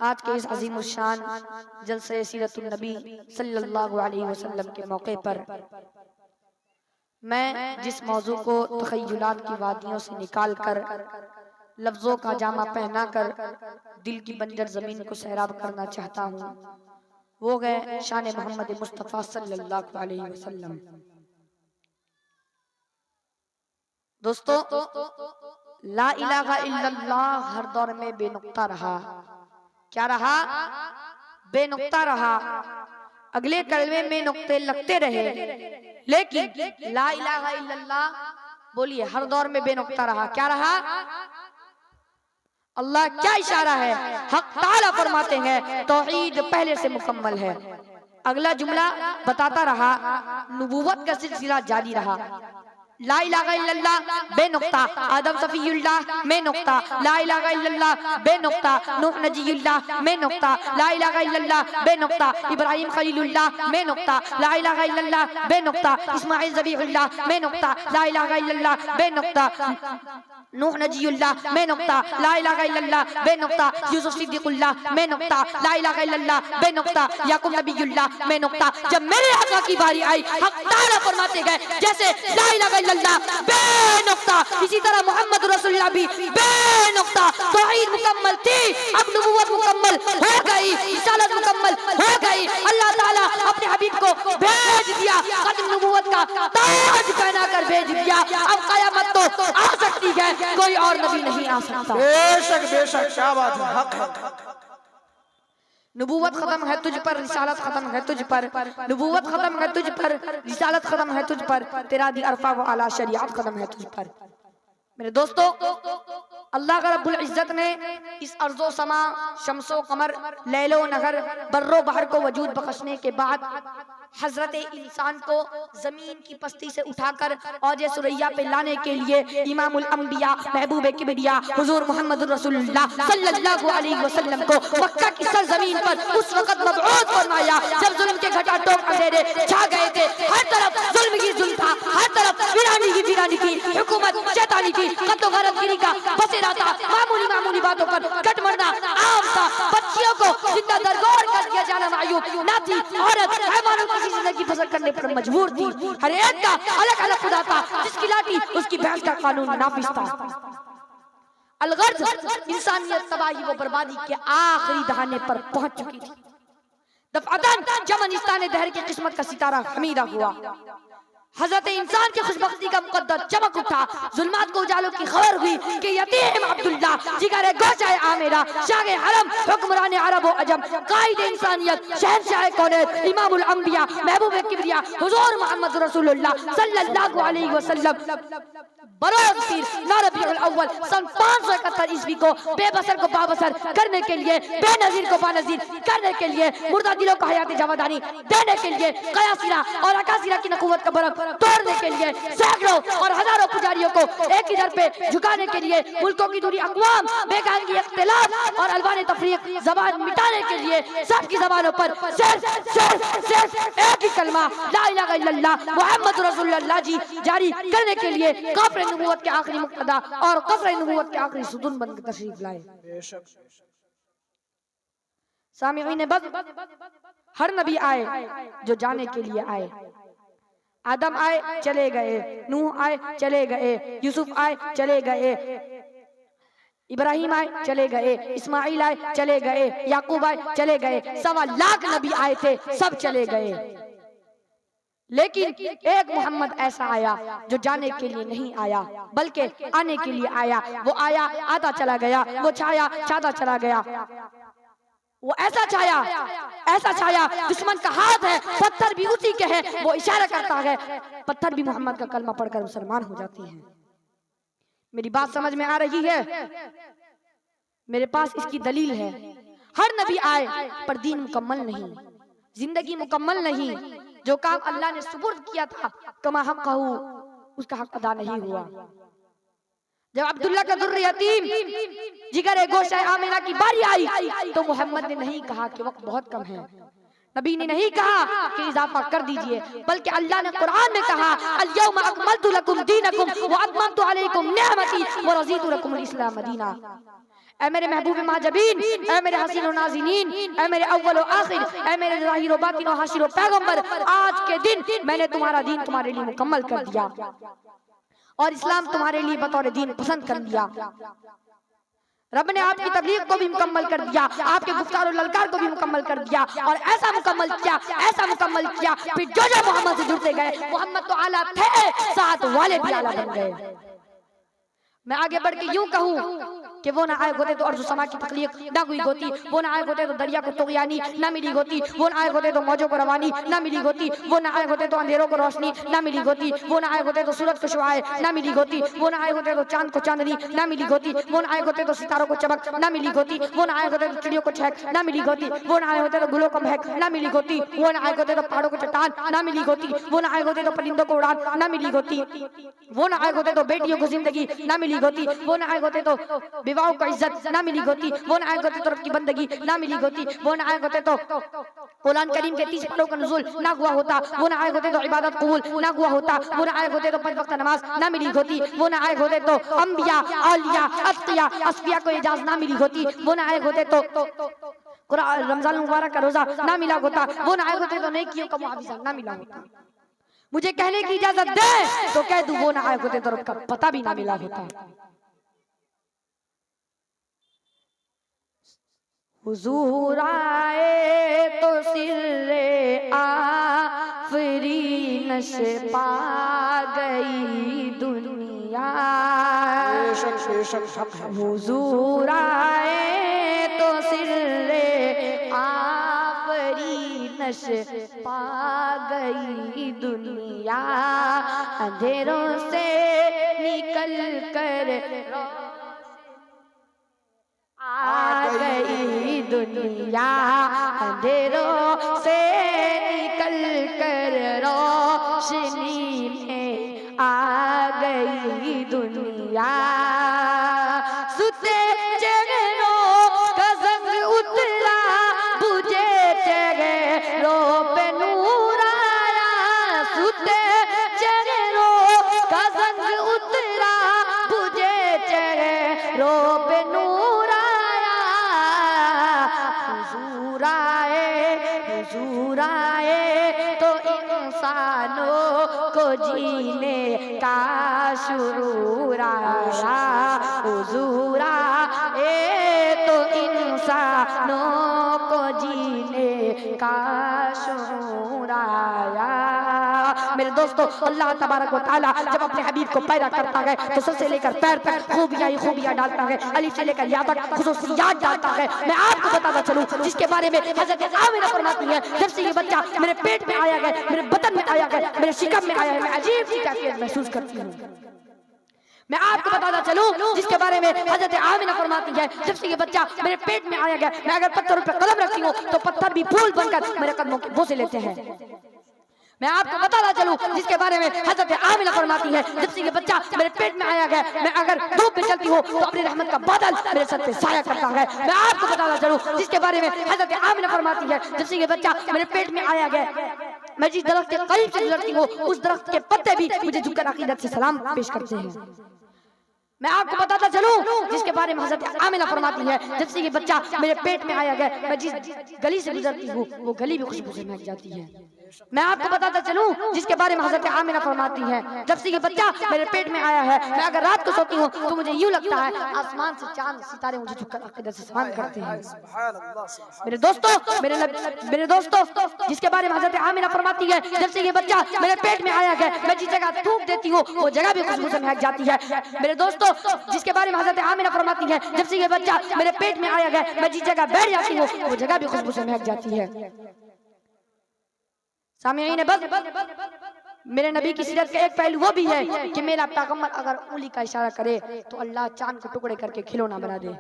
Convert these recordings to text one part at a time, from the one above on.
आज के इस अजीम शान जलसे सीरतुन नबी सल्लल्लाहु अलैहि वसल्लम के मौके पर मैं जिस मौजू को तख़य्युलात की वादियों से निकाल कर लफ्जों का जामा पहना कर दिल की बंजर जमीन को सैराब करना चाहता हूँ, वो है शान मोहम्मद मुस्तफ़ा सल्लल्लाहु अलैहि वसल्लम। दोस्तों, ला इलाहा इल्लल्लाह हर दौर में बेनुक्ता रहा। क्या रहा? बेनुक्ता रहा। अगले कलमे में नुक्ते लगते रहे, लेकिन ला इलाहा इल्लल्लाह बोलिए हर दौर में बेनुक्ता रहा। क्या रहा? अल्लाह क्या इशारा है? हक ताला फरमाते हैं तौहीद पहले से मुकम्मल है। अगला जुमला बताता रहा नबूवत का सिलसिला जारी रहा। ला इलाहा इल्लल्लाह बेनुक्ता आदम सफीयुल्लाह में नुक्ता, ला इलाहा इल्लल्लाह बेनुक्ता नूह नजीयुल्लाह में नुक्ता, ला इलाहा इल्लल्लाह बेनुक्ता इब्राहिम खलीलुल्लाह में नुक्ता, ला इलाहा इल्लल्लाह बेनुक्ता इस्माइल ज़बीहुल्लाह में नुक्ता, ला इलाहा इल्लल्लाह बेनुक्ता नूह नजीयुल्लाह में नुक्ता, ला इलाहा इल्लल्लाह बेनुक्ता यूसुफ सिद्दीकुल्लाह में नुक्ता, ला इलाहा इल्लल्लाह बेनुक्ता याकूब नबीयुल्लाह में नुक्ता। जब मेरे आका की बारी आई, हक ताला फरमाते गए जैसे ला इलाहा इल्लल्लाह बेनुक्ता, इसी तरह मोहम्मद रसूलुल्लाह भी बेनुक्ता। तौहीद मुकम्मल थी, अब नबूवत मुकम्मल हो गई, रिसालत मुकम्मल हो गई। अल्लाह ताला अपने हबीब को भेज दिया, खत्म नबूवत का ताज पहना कर भेज दिया। अब कयामत तो आ सकती है, कोई और नबी नहीं आ सकता। बेशक बेशक, क्या बात है, हक है। नबूवत खत्म है तुझ पर, रिसालत खत्म है तुझ पर। नबूवत खत्म है तुझ पर, रिसालत खत्म है तुझ पर, तेरा दी अरफा व आला शरीयत खत्म है तुझ पर। मेरे दोस्तों, अल्लाह का रब्बुल इज्जत ने इस अर्ज़ो समा शम्सो कमर लैलो नहर बर्रो बहर को वजूद बख्शने के बाद हजरत इंसान को जमीन की पस्ती से उठाकर औज सुरैया पे लाने के लिए इमामुल अंबिया महबूब किबरिया हुजूर मोहम्मद रसूलुल्लाह सल्लल्लाहु अलैहि वसल्लम को मक्का की सरजमीन पर उस वक्त मबऊस फरमाया जब जुल्म के घटाटोप अंधेरे छा गए थे। हर तरफ जुल्म ही जुल्म था, हर तरफ वीरानी की हुकूमत शैतानी की कत्लो गारतगिरी का बसेरा था। मामूली मामूली बातों पर कट मरना आम था। बच्चियों को जिंदा दरगोर कर दिया जाना मायूब ना थी। औरत हैवानों की जिंदगी बसर करने पर मजबूर थी। हर एक का अलग अलग खुदा था, जिसकी लाठी उसकी भैंस का कानून नाफिज था। अलगर्ज इंसानियत तबाही व बर्बादी के आखिरी दहाने पर पहुंच चुकी थी। दफअतन जमनिस्तान दहर की किस्मत का सितारा हमीदा हुआ। हजरत इंसान की खुशबख्ती का मुकद्दर चमक उठा। जुल्मात को उजालों की खबर हुई कि यतीम अब्दुल्ला जिगरे गोशाए आमेरा शागे हरम हुक्मरान अरब व अजम कायद इंसानियत शहंशाह कौनैन इमामुल अंबिया महबूब किबरिया हुजूर मोहम्मद रसूलुल्लाह सल्लल्लाहु अलैहि वसल्लम बरोज़ पीर रबीउल अव्वल सन 571 ईस्वी को बेबसर को बाबसर करने के लिए, बेनजीर को बानजीर करने के लिए, मुर्दा दिलों को हयात जवादानी देने के लिए, कयासिरा और अकासिरा की नकुवत का बरफ तोड़ने के लिए, सैकड़ों और हजारों पुजारियों को एक ही दर पे झुकाने के लिए, मुल्कों की दूरी अक़वाम बेगानगी इख्तिलाफ और अलवान तफरीक ज़बान मिटाने के लिए सबकी ज़बानों पर सिर्फ एक ही कलमा ला इलाहा इल्लल्लाह मुहम्मद रसूलुल्लाह जी जारी करने के लिए काफ़िर नबूवत के आखिरी मुक्तदा और कफ़र नबूवत के आखिरी सुदून बनकर तशरीफ लाए। सामिईन बज़, हर नबी आए जो जाने के लिए आए। आदम आए चले गए, नूह आए चले गए, यूसुफ आए चले गए, इब्राहिम आए चले गए, इस्माइल आए चले गए, याकूब आए चले गए, 1.25 लाख नबी आए थे, सब चले गए। लेकिन एक मोहम्मद ऐसा आया जो जाने के लिए नहीं आया बल्कि आने के लिए आया। वो आया, आता चला गया, वो छाया, छाता चला गया। वो ऐसा छाया दुश्मन का हाथ है, पत्थर भी उसी के हैं, वो इशारा करता है, पत्थर भी मोहम्मद का कलमा पढ़कर मुसलमान हो जाते हैं। मेरी बात समझ में आ रही है? मेरे पास इसकी दलील है। हर नबी आए पर दीन मुकम्मल नहीं, जिंदगी मुकम्मल नहीं। जो काम अल्लाह ने सुपुर्द किया था कमा हक़्क़हू, उसका हक अदा नहीं हुआ। जब अब्दुल्ला का दुर्र यतीम जिगरे गोशाए आमिना की बारी आई तो मोहम्मद ने नहीं कहा कि वक्त बहुत कम है, नबी ने नहीं कहा कि इजाफा कर दीजिए, बल्कि अल्लाह ने कुरान में कहा अल-यौमा अकमलतु लकुम दीनकुम व अतममतु अलैकुम निअमती व रज़ीतु लकुमुल इस्लाम दीना। ऐ मेरे महबूब माजबीन, ऐ मेरे हसीन व नाज़िनीन, ऐ मेरे अव्वल व आखिर, ऐ मेरे ज़ाहिर व बातिन व हाशिर व पैगंबर, आज के दिन मैंने तुम्हारा दीन तुम्हारे लिए मुकम्मल कर दिया और इस्लाम तुम्हारे लिए बतौर दीन पसंद कर लिया। रब ने आपकी तबलीग को भी मुकम्मल कर दिया, आपके गुफ्तार और ललकार को भी मुकम्मल कर दिया और ऐसा मुकम्मल किया फिर जो जो मोहम्मद से जुड़ते गए, मोहम्मद तो आला थे, साथ वाले भी आला बन गए। मैं आगे बढ़ के यूं कहूं कि वो ना आए होते तो अर्ज़ समा की तख्लीक ना हुई होती, वो ना आए होते तो दरिया को तुग़यानी ना मिली होती, वो ना आए होते तो मौजों को रवानी ना मिली होती, वो ना आए होते तो अंधेरों को रोशनी ना मिली होती, वो ना आए होते तो सूरज को शुआएं ना मिली होती, वो ना आए होते तो चांद को चांदनी ना मिली होती, वो ना आए होते तो सितारों को चमक ना मिली होती, वो ना आए होते तो चिड़ियों को चहक ना मिली होती, वो ना आए होते तो गुलों को महक ना मिली होती, वो ना आए होते तो पहाड़ों को चट्टान ना मिली होती, वो ना आए होते तो परिंदों को उड़ान ना मिली होती, वो ना आए होते तो बेटियों को जिंदगी ना मिली होती, वो ना आए होते तो विवाह को इज्जत ना मिली होती, वो ना आए होते तो रब की बंदगी ना मिली होती, वो ना आए होते तो कुरान करीम के 30 पारों का नुज़ूल ना हुआ होता, वो ना आए होते तो इबादत कबूल ना हुआ होता, वो ना आए होते तो 5 वक्त नमाज ना मिली होती, वो ना आए होते तो अंबिया औलिया अत्किया अस्फिया को इजाज़त ना मिली होती, वो ना आए होते तो रमजान मुबारक का रोजा ना मिला होता, वो ना आए होते तो नेकियों का मुआविज़ा ना मिला होता। मुझे कहने की इजाजत दे तो कह दूं वो ना आए होते तो रब का पता भी ना मिला होता। हुजूर आए तो सिर्रे आफरीन से पा गई दुनिया, हुजूर आए तो सिर्रे आफरीन से पा गई दुनिया, अंधेरों से निकल कर आ गई दुनिया, अंधेरों से निकल कर रोशनी में आ गई दुनिया, सुते चेहरों का संग उतरा, बुझे चेहरों पे नूर आया, सुते चेहरों का संग उतरा, बुझे चेहरों पे नूर हुजूर आए तो इंसानों को जीने का शुरूर आया, हुजूर आए तो इंसानों को जीने का शुरूर आया। मेरे दोस्तों, अल्लाह तबारक व तआला जब अपने हबीब को पैदा करता है तो सबसे लेकर पैर तक खूबियां डालता है, अलिफ से लेकर या तक खुसूसियात डालता है। मैं आपको बताता चलूं जिसके बारे में हज़रत आमिना फरमाती है, जब से ये बच्चा मेरे पेट में आया है, मेरे बदन में आया है, मेरे शिकम में आया है, मैं अजीब सी कैफियत महसूस करती हूँ। मैं आपको बताता चलूं जिसके बारे में हज़रत आमिना फरमाती है, जब से ये बच्चा मेरे पेट में आया है, मैं अगर पत्थरों पर कलम रखती हूँ तो पत्थर भी फूल बनकर मेरे कदमों के बोसे लेते हैं। मैं आपको बताता चलूं जिसके बारे में हज़रत आमिना फरमाती है, जब से ये बच्चा मेरे पेट में आया है, मैं अगर धूप में चलती हूँ तो अपनी रहमत का बादल मेरे सर पे साया करता है। मैं आपको बताता चलूं जिसके बारे में हज़रत आमिना फरमाती है, जब से ये बच्चा मेरे पेट में आया है, मैं जिस दरख्त के करीब से गुजरती हूँ उस दरख्त के पत्ते भी मुझे झुककर अकीदत से सलाम पेश करते हैं। मैं आपको बताता चलूं जिसके बारे में हज़रत आमिना फरमाती है, जब से ये बच्चा मेरे पेट में आया है, मैं जिस गली से गुजरती हूँ वो गली भी खुशबू से महक जाती है। मैं आपको बताता चलूं जिसके बारे में हज़रत आमिना फरमाती है, जब से ये बच्चा मेरे पेट में आया है, मैं अगर रात को सोती हूँ तो मुझे यूं लगता है आसमान से चांद सितारे मुझे झुककर अकीदत से सलाम करते हैं। मेरे दोस्तों जिसके बारे में हज़रत आमिना फरमाती है, जब से ये बच्चा मेरे पेट में आया है, मैं जिस जगह थूक देती हूँ वो जगह भी खुशबू से महक जाती है। मेरे दोस्तों जिसके बारे में हज़रत आमिना फरमाती है, जब से ये बच्चा मेरे पेट में आया है, मैं जिस जगह बैठ जाती हूँ वो जगह भी खुशबू से महक जाती है। सामईन, बस मेरे नबी की सीरत का एक पहलू वो भी है कि मेरा पैगंबर अगर उंगली का इशारा करे तो अल्लाह चांद को टुकड़े करके खिलौना बना दे।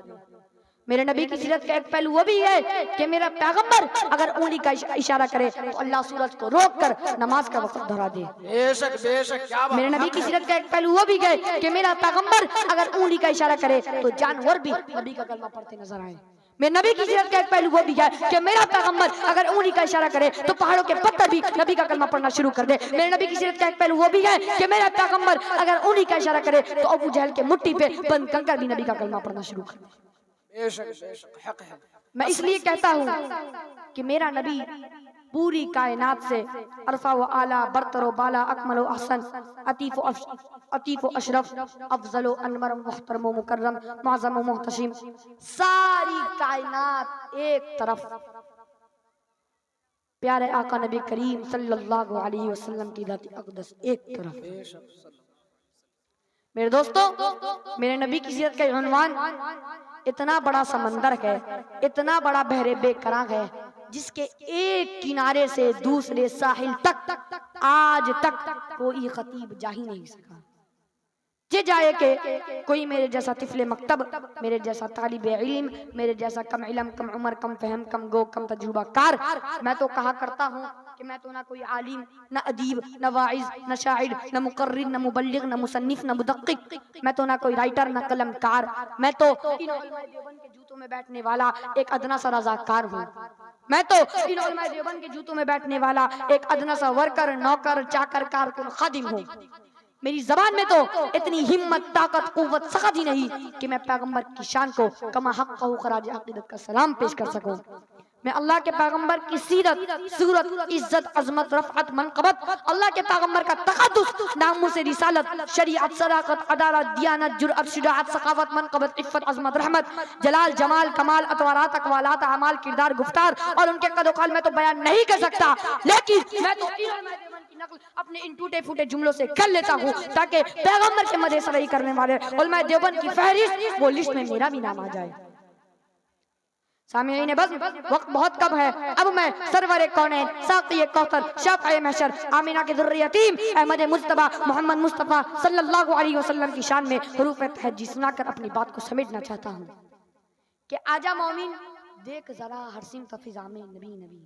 मेरे नबी की सीरत का एक पहलू वो भी है कि मेरा पैगंबर अगर उंगली का इशारा करे तो अल्लाह सूरज को रोक कर नमाज का वक्त धरा दे। बेशक बेशक, क्या बात। मेरे नबी की सीरत का एक पहलू वो भी है कि मेरा पैगंबर अगर उंगली का इशारा करे तो जानवर भी नबी का कलमा पढ़ते नजर आए। मेरे नबी की सीरत का एक पहलू वो भी है कि मेरा पैगंबर अगर उंगली का इशारा करे तो पहाड़ों के पत्थर भी नबी का कलमा पढ़ना शुरू कर दे। मेरे नबी की सीरत का एक पहलू वो भी है कि मेरा पैगंबर अगर उंगली का इशारा करे तो अबू जहल के मुट्ठी पे बंद कंकर भी नबी का कलमा पढ़ना शुरू कर दे। बेशक हक है। मैं इसलिए कहता हूँ कि मेरा नबी पूरी कायनात से अरफा व आला, बरतर व बाला, अकमल व अहसन, अतीफ व अशरफ, अफजल व अनवर, मुहतरम व मुकर्रम, मुअज़्ज़म व मुहतशिम, सारी कायनात एक तरफ, प्यारे आका नबी करीम सल्लल्लाहु अलैहि वसल्लम की जात अक़दस एक तरफ। मेरे दोस्तों, मेरे नबी की सीरत का उन्वान इतना बड़ा समंदर है, इतना बड़ा बहरे बेकरार है, जिसके एक किनारे से दूसरे साहिल तक आज तक कोई खतीब जा ही नहीं सका। जे जाए के कोई मेरे जैसा तिफले मकतब, मेरे जैसा तालिब इल्म, मेरे जैसा कम इल्म, कम उम्र, कम फहम, कम गो, कम तजुर्बा कार। मैं तो कहा करता हूँ कि मैं तो ना कोई आलिम, न अदीब, न वाइज, न शाइर, न मुकर्रिर, न मुबल्लिग, न मुसन्निफ, न मुदक्किक। मैं तो ना कोई राइटर, न कलमकार। मैं तो इन उलमाए देवबंद के जूतों में बैठने वाला एक अदना सा रज़ाकार हूँ। मैं तो इन उलमाए देवबंद के जूतों में बैठने वाला एक अदना सा वर्कर, नौकर, चाकर, कारकुन, खादिम हूँ। मेरी जबान में तो इतनी हिम्मत, ताकत, कुव्वत, सख्त ही नहीं कि मैं पैगंबर की शान को कमा हक खराज अकीदत का सलाम पेश कर सकूं। मैं अल्लाह के पैगंबर की सीरत, सूरत, इज्जत, अजमत, रफ़अत, मनक़बत, अल्लाह के पैगंबर का तक़द्दुस, नामूस रिसालत, शरीअत, सदाकत, अदालत, दियानत, जुरअत, शुजाअत, सखावत, मनक़बत, इफ़्फ़त, अज़मत, रहमत, जलाल, जमाल, कमाल, अतवारात, अक़वालात, अमाल, किरदार, गुफ्तार और उनके कद-ओ-क़ाल मैं तो बयान नहीं कर सकता। लेकिन मैं तो अपने इन टूटे फूटे जुमलों से कर लेता हूँ ताकि पैगंबर के मदे सराई करने वाले उलमाए देवबंद की फहरिस्त वो लिस्ट में मेरा भी नाम आ जाए। सामीईन बस वक्त बहुत कम है। अब मैं सरवर कौनैन, साक़ी कौसर, शाफ़िए महशर, आमिना के दुर्र यतीम, अहमद मुस्तफ़ा, मोहम्मद मुस्तफ़ा सल्लल्लाहु अलैहि वसल्लम की शान में हुरूफ़ तहज्जी सुनाकर अपनी बात को समेटना चाहता हूँ कि आजा मोमिन देख जरा हरसिम तफ़िज़ा में नबी नबी।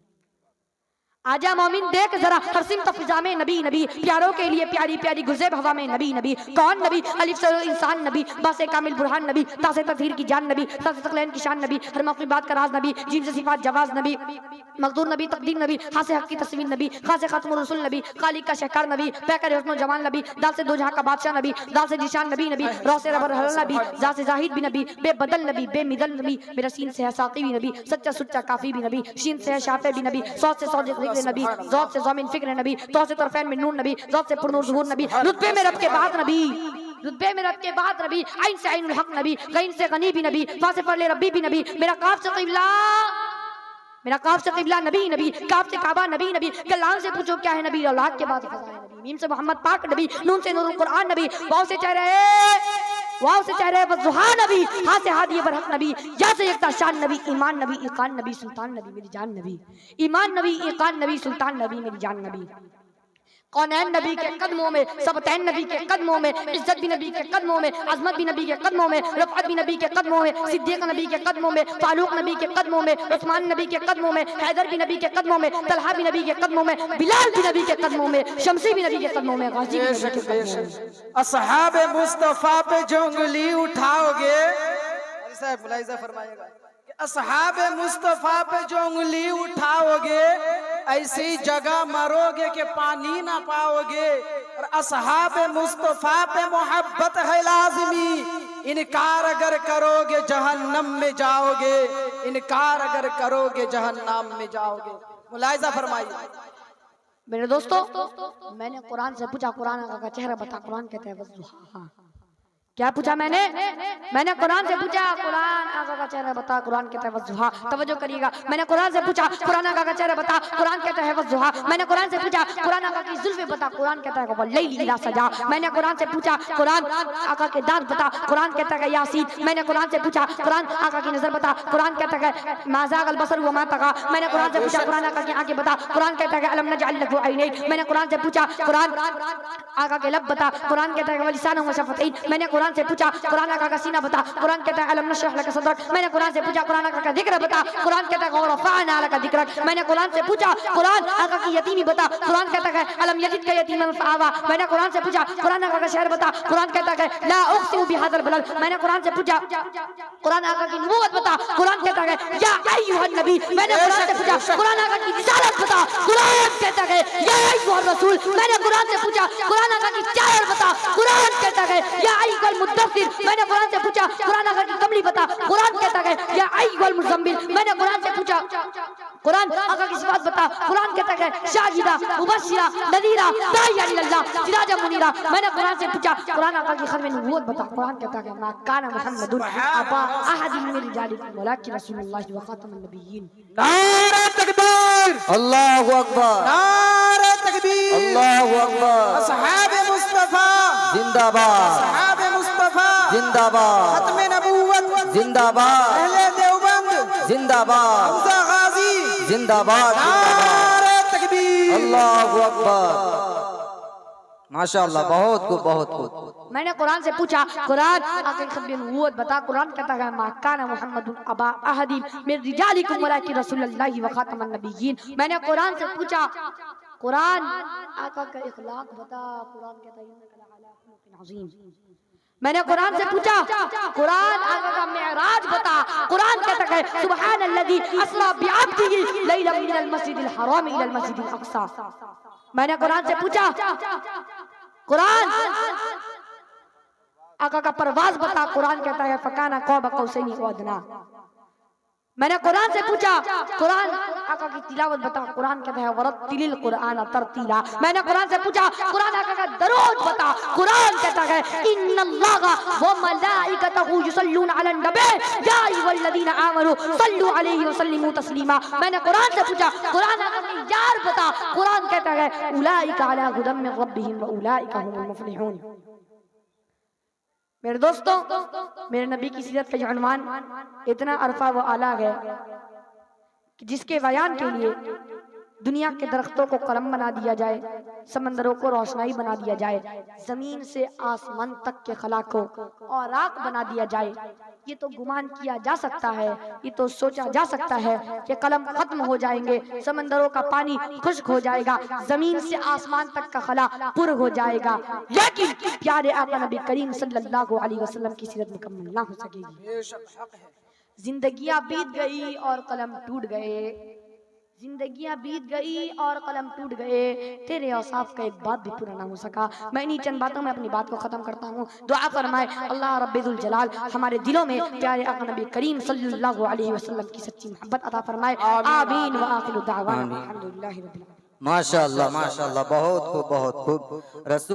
आजा मोमिन देख जरा हरसिम तफ़िज़ा में नबी नबी, प्यारों के लिए प्यारी प्यारी गुज़ेब हवा में नबी नबी। कौन नबी? अलिफ से इंसान नबी, बासे कामिल बुरहान नबी, तासे तफहीर की जान नबी, सासे तक़लैन की शान नबी, हर मौक़ी बात का राज नबी, जीम से सिफ़ात जवाज़ नबी, मक़दूर नबी, तक़दीर नबी, खासे हक़ की तस्वीर नबी, खासे ख़ातमुर रसूल नबी, खालिक का शहकार नबी, पैकर हुस्न व जमाल नबी, दाल से दो जहां का बादशाह नबी, दाल से जिशान नबी नबी, रौ से रबर हल नबी, जा से जाहिद भी नबी, बेबदल नबी, बेमिदल नबी, मेरा सीन से है साक़ी भी नबी, सच्चा सुच्चा काफ़ी भी नबी, शीन से है शाफ़े भी नबी, सौद से सौद ज़िक्र नबी, ज़ौक़ से ज़मीन फ़िक्र नबी, तौ से तरफ़ैन में नून नबी, ज़ौक़ से पुरनूर ज़ुहूर नबी, रुतबे में रब के बाद नबी, रुतबे में रब के बाद नबी, आइन से आइनुल हक़ नबी, गैन से गनी भी नबी, फा से फ़अल रब्बी भी नबी, मेरा काफ़ से क़िबला, मेरा काफ से क़िबला नबी नबी, काफ से काबा नबी नबी, कलाम से पूछो क्या है नबी, औलाद के बाद फ़ज़ाइल नबी, मीम से मोहम्मद पाक नबी, नून से नूरुल कुरान नबी, वाव से चेहरे वज़ुहा नबी, हा से हादी बरहक नबी, या से यकता शान नबी, ईमान नबी, इक़ान नबी, सुल्तान नबी, मेरी जान नबी, ईमान नबी, इक़ान नबी, सुल्तान नबी, मेरी जान नबी। कौनैन नबी के कदमों में, सबतैन नबी के कदमों में, इज्जत भी नबी के कदमों में, अजमत भी नबी के कदमों में, रफ़अत भी नबी के कदमों में, सिद्दीक़ नबी के कदमों में, फारूक नबी के कदमों में, उस्मान नबी के कदमों में, हैदर भी नबी के कदमों में, तलहा भी नबी के कदमों में, बिलाल भी नबी के कदमों में, शमसी भी नबी के कदमों में, गाज़ी भी नबी के कदमों में। असहाब मुस्तफ़ा पे जो उंगली उठाओगे, साहब मुलाहिज़ा फरमाइएगा, असहाब मुस्तफ़ा पे जो उंगली उठाओगे ऐसी जगह मरोगे कि पानी ना पाओगे। और असहाब मुस्तफ़ा पे मोहब्बत है लाज़मी, इनकार अगर करोगे जहन्नम में जाओगे, इनकार अगर करोगे जहन्नम में जाओगे। मुलाहिज़ा फरमाइए मेरे दोस्तों, मैंने कुरान से पूछा, कुरान का चेहरा बता, कुरान कहता है वज़ुहा। क्या पूछा मैंने कुरान से पूछा, कुरान आका का चेहरा बता, कुरान कहता है वज़ुहा। तवज्जो करिएगा, मैंने कुरान से पूछा, कुरान आका का चेहरा बता, कुरान कहता है वज़ुहा। मैंने कुरान से पूछा, कुरान आका की जुल्फ़ें बता, कुरान कहता है वल्लैलि इज़ा सजा। मैंने कुरान से पूछा, कुरान आका के दांत बता, कुरान कहता है यासीन। मैंने कुरान से पूछा, कुरान आका की नज़र बता, कुरान कहता है मा ज़ाग़ल बसर व मा तग़ा। मैंने कुरान से पूछा, कुरान आका की आंखें बता, कुरान कहता है अलम नजअल लहू ऐनैन। मैंने कुरान से पूछा, कुरान आका के लब बता, कुरान कहता है वलिसानन व शफ़तैन। मैंने कुरान से पूछा, कुरान आका का सीना बता, कुरान कहता है अलम नशरह लक सदरक। मैंने कुरान से पूछा, कुरान आका का जिक्र बता, कुरान कहता है वरफ़अना लक ज़िक्रक। मैंने कुरान से पूछा, कुरान आका की यतीमी बता, कुरान कहता है अलम यजिदका यतीमन फ़आवा। मैंने कुरान से पूछा, कुरान आका का शहर बता, कुरान कहता है ला उक़सिमु बिहाज़ल बलद। मैंने कुरान से पूछा, कुरान आका की नबूवत बता, कुरान कहता है या अय्युहन नबी। मैंने कुरान से पूछा, कुरान आका की रिसालत बता, कुरान कहता है या अय्युहर रसूल। मैंने कुरान से पूछा, कुरान आका की चादर बता, कुरान कहता है या अय्युहल अय्युहल मुद्दस्सिर, मैंने कुरान से पूछा कुरान आका की कमली बता, कुरान कहता है या अय्युहल मुज़म्मिल, मैंने कुरान से पूछा कुरान आका की सिफात बता, कुरान कहता है शाहिदा मुबश्शिरा नज़ीरा दाइया इलल्लाह सिराजा मुनीरा, मैंने कुरान से पूछा कुरान आका की खत्म नबूवत बता, कुरान कहता है मा काना मुहम्मदुन अबा अहदिन मिन रिजालिकुम वलाकिन रसूलुल्लाह व खातमुन नबिय्यीन। नारे तकबीर, अल्लाहु अकबर, नारे तकबीर, अल्लाहु अकबर, असहाबे मुस्तफा जिंदाबाद, असहाबे मुस्तफा जिंदाबाद, खत्म नबूवत जिंदाबाद, अहले देवबंद जिंदाबाद, हमजा गाजी जिंदाबाद, नारे तकबीर। अल्लाहु अकबर। माशाअल्लाह, बहुत खूब, बहुत खूब। मैंने कुरान से पूछा कुरान आका की खत्म नबूवत बता, कुरान कहता है मा काना मुहम्मदुन अबा अहदिन मिन रिजालिकुम वलाकिन रसूलुल्लाह व खातमुन नबिय्यीन। मैंने कुरान से पूछा कुरान आका का इखलाक बता, कुरान कहता है इन्नका लअला खुलुकिन अज़ीम। मैंने कुरान से पूछा कुरान आका का मेराज बता, कुरान कहता है सुब्हानल्लज़ी अस्रा बिअब्दिही लैलन मिनल मस्जिदिल हराम इलल मस्जिदिल अक़सा। मैंने कुरान से पूछा कुरान आका का परवाज बता, कुरान कहता है फकाना क़ौब क़ौसैनी व अदना। मैंने कुरान से पूछा कुरान आका की तिलावत बता, कुरान कहता है वरत्तिलिल कुरान तरतीला। मैंने कुरान से पूछा कुरान आका का दरूद बता, कुरान कहता है इन्नल्लाहा व मलाइकतहु युसल्लूना अलन नबी या अय्युहल्लज़ीना आमनू सल्लू अलैहि व सल्लिमू तस्लीमा। मैंने कुरान से पूछा कुरान आका की यार बता, कुरान कहता है उलाइका अला हुदम मिन रब्बिहिम व उलाइका हुमुल मुफ्लिहून। मेरे दोस्तों, मेरे नबी की सीरत का उन्वान इतना अरफा व आला है कि जिसके बयान के लिए दुनिया के दरख्तों को कलम बना दिया जाए, समंदरों को रोशनाई बना दिया जाए, जमीन से आसमान तक के खला को औराक बना दिया जाए। ये तो गुमान किया जा सकता है, ये तो सोचा जा सकता है कि कलम खत्म हो जाएंगे, समंदरों का पानी खुश्क हो जाएगा, जमीन से आसमान तक का खला पुर हो जाएगा, लेकिन प्यारे आका नबी करीम सल्लल्लाहु अलैहि वसल्लम की सीरत मुकम्मल ना हो सकेगी। जिंदगियां बीत गई और कलम टूट गए, जिंदगियां बीत गई और कलम टूट गए, तेरे औसाफ का एक बात भी पूरा ना हो सका। मैं इन्हीं चंद बातों में अपनी बात को खत्म करता हूँ। दुआ फरमाए अल्लाह रब्बुल जलाल हमारे दिलों में प्यारे आका नबी करीम सल्लल्लाहु अलैहि वसल्लम की सच्ची मोहब्बत अता फरमाए। आमीन व आखिरु दावाना अल्हम्दुलिल्लाहि रब्बिल आलमीन। माशाअल्लाह, माशाअल्लाह, बहुत खूब, बहुत खूब। रसूल